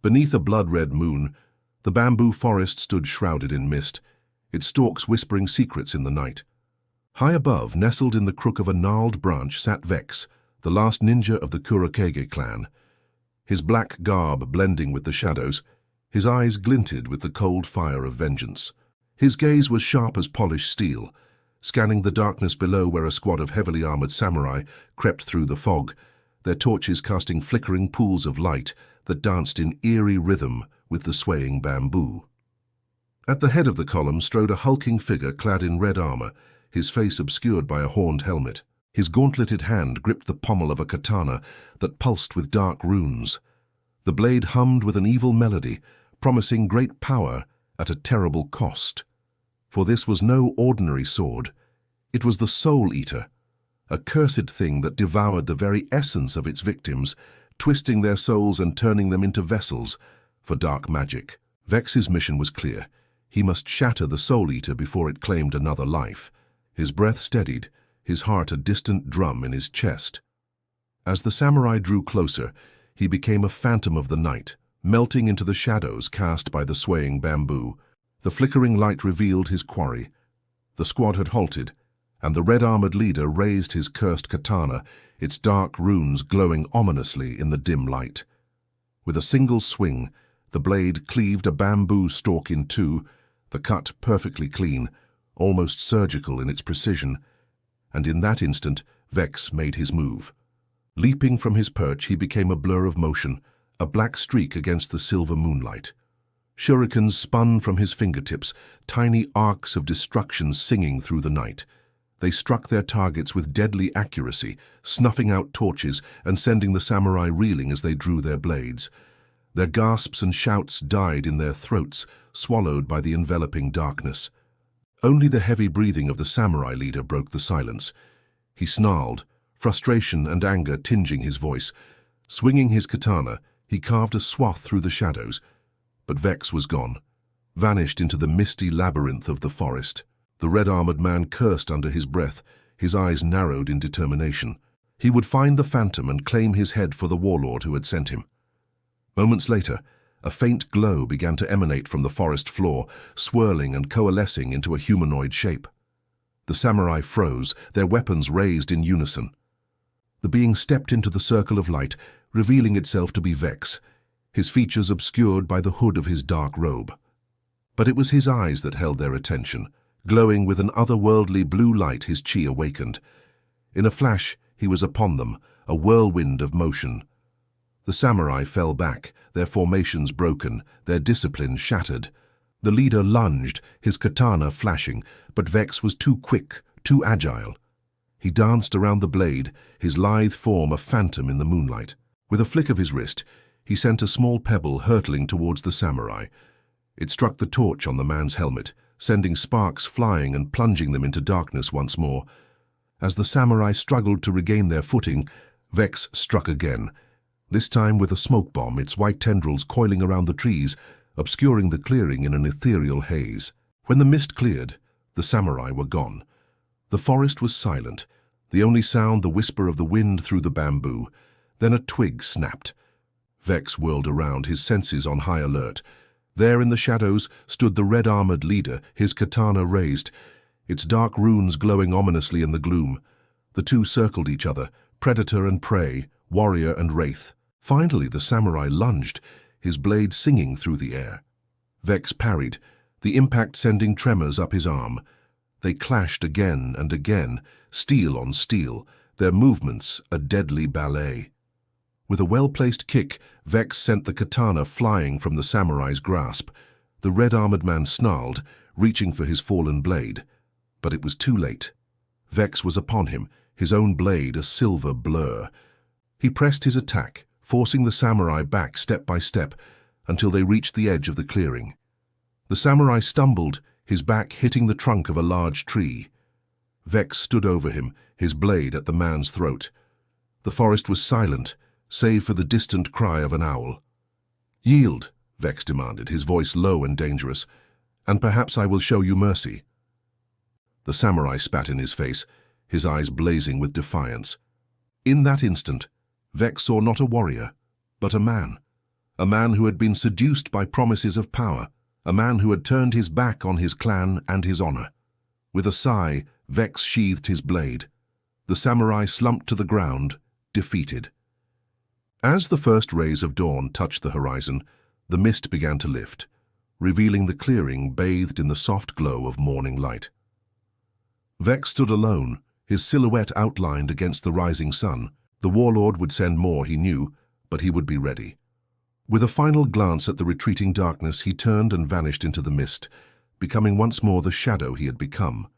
Beneath a blood-red moon, the bamboo forest stood shrouded in mist, its stalks whispering secrets in the night. High above, nestled in the crook of a gnarled branch, sat Vex, the last ninja of the Kurokage clan. His black garb blending with the shadows, his eyes glinted with the cold fire of vengeance. His gaze was sharp as polished steel, scanning the darkness below where a squad of heavily armored samurai crept through the fog, their torches casting flickering pools of light that danced in eerie rhythm with the swaying bamboo. At the head of the column strode a hulking figure clad in red armor, his face obscured by a horned helmet. His gauntleted hand gripped the pommel of a katana that pulsed with dark runes. The blade hummed with an evil melody, promising great power at a terrible cost. For this was no ordinary sword. It was the Soul Eater, a cursed thing that devoured the very essence of its victims, twisting their souls and turning them into vessels for dark magic. Vex's mission was clear. He must shatter the Soul Eater before it claimed another life. His breath steadied, his heart a distant drum in his chest. As the samurai drew closer, he became a phantom of the night, melting into the shadows cast by the swaying bamboo. The flickering light revealed his quarry. The squad had halted, and the red-armored leader raised his cursed katana, its dark runes glowing ominously in the dim light. With a single swing, the blade cleaved a bamboo stalk in two, the cut perfectly clean, almost surgical in its precision, and in that instant Vex made his move. Leaping from his perch, he became a blur of motion, a black streak against the silver moonlight. Shurikens spun from his fingertips, tiny arcs of destruction singing through the night. They struck their targets with deadly accuracy, snuffing out torches and sending the samurai reeling as they drew their blades. Their gasps and shouts died in their throats, swallowed by the enveloping darkness. Only the heavy breathing of the samurai leader broke the silence. He snarled, frustration and anger tinging his voice. Swinging his katana, he carved a swath through the shadows. But Vex was gone, vanished into the misty labyrinth of the forest. The red-armored man cursed under his breath, his eyes narrowed in determination. He would find the phantom and claim his head for the warlord who had sent him. Moments later, a faint glow began to emanate from the forest floor, swirling and coalescing into a humanoid shape. The samurai froze, their weapons raised in unison. The being stepped into the circle of light, revealing itself to be Vex, his features obscured by the hood of his dark robe. But it was his eyes that held their attention. Glowing with an otherworldly blue light, his chi awakened. In a flash, he was upon them, a whirlwind of motion. The samurai fell back, their formations broken, their discipline shattered. The leader lunged, his katana flashing, but Vex was too quick, too agile. He danced around the blade, his lithe form a phantom in the moonlight. With a flick of his wrist, he sent a small pebble hurtling towards the samurai. It struck the torch on the man's helmet, sending sparks flying and plunging them into darkness once more. As the samurai struggled to regain their footing, Vex struck again, this time with a smoke bomb, its white tendrils coiling around the trees, obscuring the clearing in an ethereal haze. When the mist cleared, the samurai were gone. The forest was silent, the only sound the whisper of the wind through the bamboo. Then a twig snapped. Vex whirled around, his senses on high alert. There in the shadows stood the red-armored leader, his katana raised, its dark runes glowing ominously in the gloom. The two circled each other, predator and prey, warrior and wraith. Finally, the samurai lunged, his blade singing through the air. Vex parried, the impact sending tremors up his arm. They clashed again and again, steel on steel, their movements a deadly ballet. With a well-placed kick, Vex sent the katana flying from the samurai's grasp. The red-armored man snarled, reaching for his fallen blade. But it was too late. Vex was upon him, his own blade a silver blur. He pressed his attack, forcing the samurai back step by step, until they reached the edge of the clearing. The samurai stumbled, his back hitting the trunk of a large tree. Vex stood over him, his blade at the man's throat. The forest was silent, save for the distant cry of an owl. "Yield," Vex demanded, his voice low and dangerous, "and perhaps I will show you mercy." The samurai spat in his face, his eyes blazing with defiance. In that instant, Vex saw not a warrior, but a man a man who had been seduced by promises of power, a man who had turned his back on his clan and his honor. With a sigh, Vex sheathed his blade. The samurai slumped to the ground, defeated. As the first rays of dawn touched the horizon, the mist began to lift, revealing the clearing bathed in the soft glow of morning light. Vex stood alone, his silhouette outlined against the rising sun. The warlord would send more, he knew, but he would be ready. With a final glance at the retreating darkness, he turned and vanished into the mist, becoming once more the shadow he had become.